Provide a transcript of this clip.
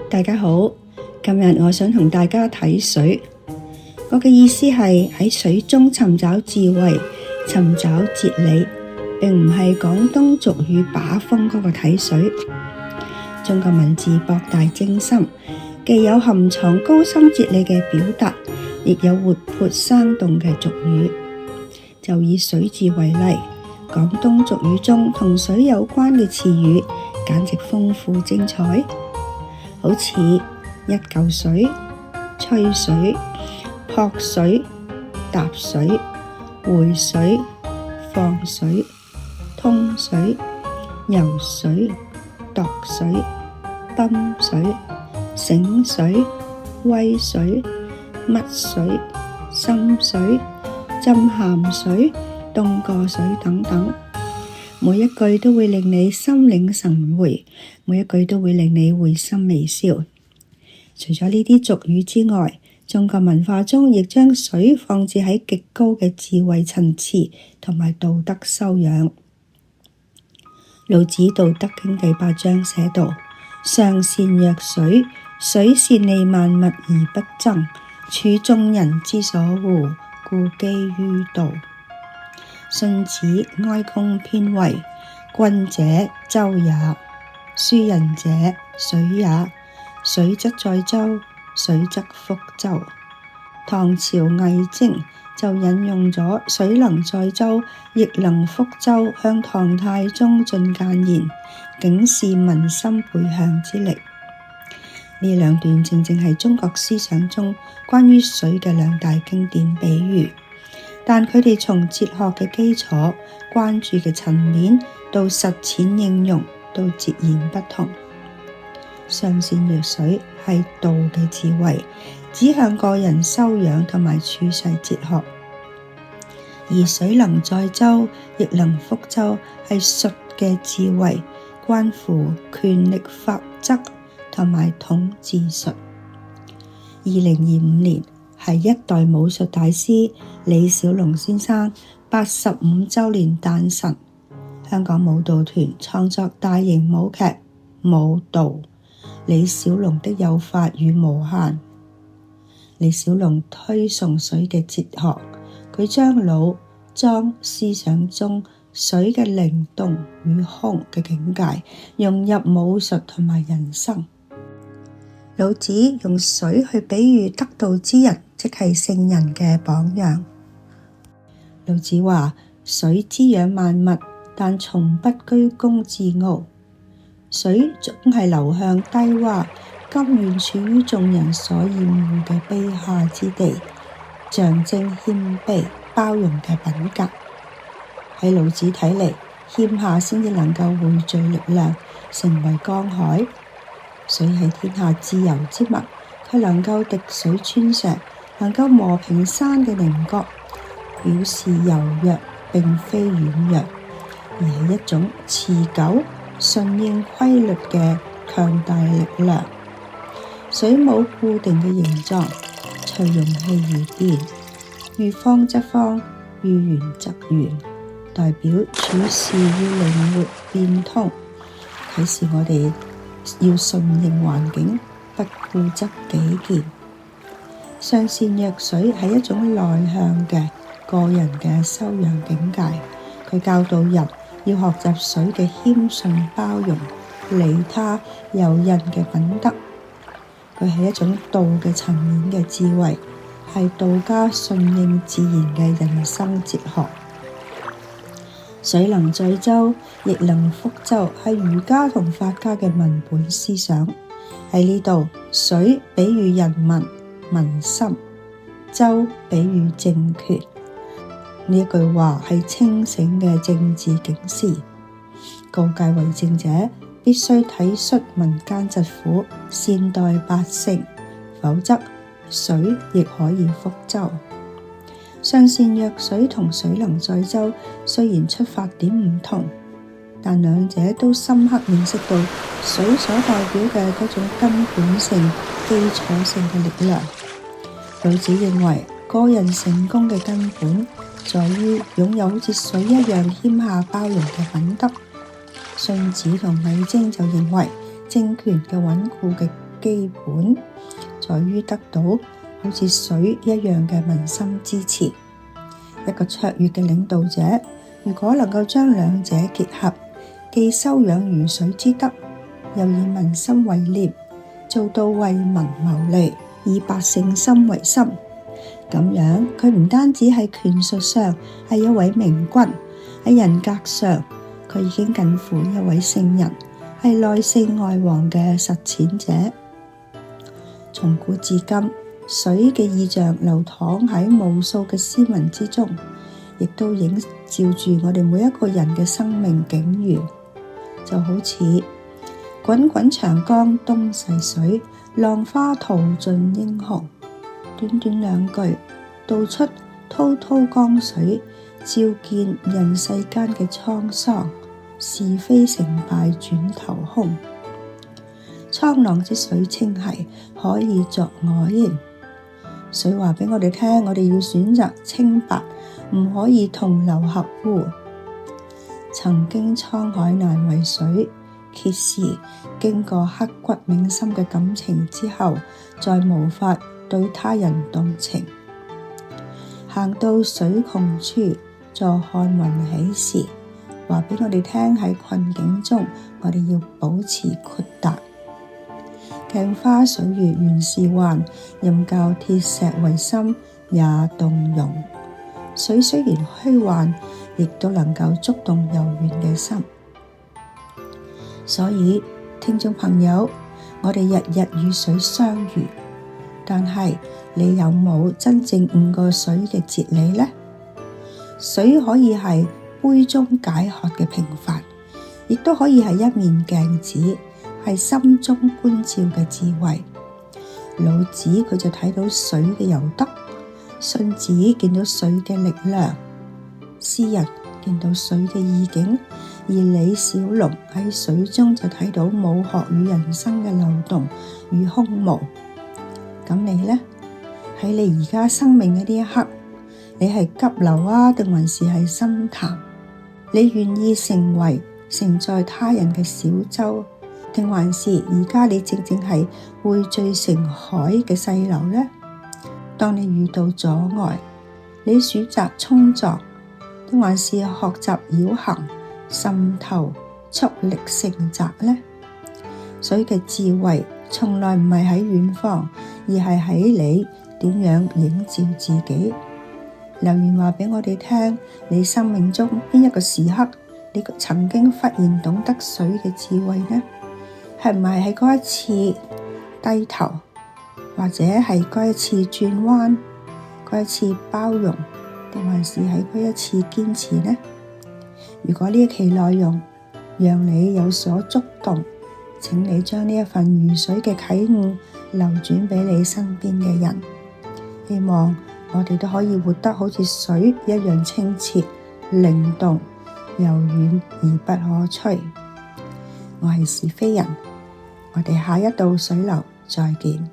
大家好，今日我想同大家睇水。我嘅意思係喺水中尋找智慧、尋找哲理，並唔係廣東俗語把風嗰個睇水。中國文字博大精深，既有含藏高深哲理嘅表達，亦有活潑生動嘅俗語。就以水字為例，廣東俗語中同水有關嘅詞語簡直豐富精彩，好似一嚿水、吹水、撲水、踏水、回水、放水、通水、游水、度水、泵水、醒水、威水、乜水、深水、浸鹹水、凍過水等等，每一句都會令你心領神會，每一句都會令你會心微笑。除咗呢啲俗語之外，中國文化中亦將水放置喺極高嘅智慧層次同埋道德修養。老子《道德經》第8章寫道：上善若水，水善利萬物而不爭，處眾人之所惡，故幾於道。荀子《哀公》篇為：君者，舟也；庶人者，水也。水則載舟，水則覆舟。唐朝魏徵就引用咗水能載舟，亦能覆舟，向唐太宗進諫言，警示民心背向之力。呢兩段正正係中國思想中關於水嘅兩大經典比喻，但佢哋從哲學嘅基礎、關注嘅層面到實踐應用都截然不同。上善若水係道嘅智慧，指向個人修養同埋處世哲學；而水能載舟，亦能覆舟係術嘅智慧，關乎權力法則同埋統治術。2025年係一代武術大師李小龍先生85週年誕辰，香港舞蹈團創作大型舞劇《舞蹈》，李小龍的有法與無限。李小龍推崇水嘅哲學，佢將老莊思想中水嘅靈動與空嘅境界融入武術同埋人生。老子用水去比喻得道之人，即係聖人嘅榜樣。老子話：水滋養萬物，但從不居功自傲。水總係流向低洼，甘願處於眾人所厭惡嘅卑下之地，象徵謙卑包容嘅品格。喺老子睇嚟，謙下先至能夠匯聚力量，成為江海。水係天下自由之物，佢能夠滴水穿石，能夠磨平山嘅稜角，表示柔弱並非軟弱，而係一種持久順應規律嘅強大力量。水冇固定嘅形狀，隨容器而變，遇方則方，遇圓則圓，代表處事要靈活變通，啟示我哋要順應環境，不固執己見。上善若水係一種內向嘅個人嘅修養境界，佢教導人要學習水嘅謙遜包容、利他柔韌嘅品德。佢係一種道嘅層面嘅智慧，係道家順應自然嘅人生哲學。水能載舟，亦能覆舟，係儒家同法家嘅文本思想。喺呢度，水比喻人民、民心，舟比喻政權。呢一句話係清醒嘅政治警示，告誡為政者必須體恤民間疾苦，善待百姓，否則水亦可以覆舟。上善若水同水能載舟雖然出發點唔同，但兩者都深刻認識到水所代表嘅嗰種根本性、基礎性嘅力量。老子認為個人成功嘅根本在於擁有好似水一樣謙下包容嘅品德。荀子同魏徵就認為政權嘅穩固嘅基本，在於得到好似水一樣嘅民心支持。一個卓越嘅領導者，如果能夠將兩者結合，既修養如水之德，又以民心為念，做到為民謀利，以百姓心為心，咁樣佢唔單止係權術上係一位明君，喺人格上佢已經近乎一位聖人，係內聖外王嘅實踐者。從古至今，水嘅意象流淌喺無數嘅詩文之中，亦都映照住我哋每一個人嘅生命境遇。就好似滾滾長江東逝水，浪花淘盡英雄。短短兩句道出滔滔江水，照見人世間嘅滄桑，是非成敗轉頭空。滄浪之水清兮，可以作我焉。水話俾我哋聽，我哋要選擇清白，唔可以同流合污。曾經滄海難為水，揭示經過刻骨銘心嘅感情之後，再無法對他人動情。行到水窮處，坐看雲起時，話俾我哋聽，喺困境中，我哋要保持豁達。鏡花水月原是幻，任教鐵石為心也動容。水雖然虛幻，亦都能夠觸動柔軟嘅心。所以聽眾朋友，我哋日日與水相遇，但係你有冇真正悟過水嘅哲理呢？水可以係杯中解渴嘅平凡，亦都可以係一面鏡子，係心中觀照嘅智慧。老子佢就睇到水嘅柔德，荀子見到水嘅力量，詩人見到水嘅意境，而李小龍喺水中就睇到武學與人生嘅流動與空無。咁你呢？喺你而家生命嘅呢一刻，你係急流啊，定還是係深潭？你願意成為承載他人嘅小舟，定還是而家你正正係匯聚成海嘅細流呢？當你遇到阻礙，你選擇衝撞，定還是學習繞行、滲透、蓄力成澤呢？水嘅智慧從來唔係喺遠方，而係喺你點樣映照自己。留言話俾我哋聽，你生命中邊一個時刻，你曾經忽然懂得水嘅智慧呢？係唔係喺嗰一次低頭，或者係嗰一次轉彎，嗰一次包容，定還是喺嗰一次堅持呢？如果呢一期內容讓你有所觸動，請你將呢一份如水嘅啟悟流轉俾你身邊嘅人。希望我哋都可以活得好似水一樣清澈、靈動、柔軟而不可摧。我係是非人，我哋下一道水流再見。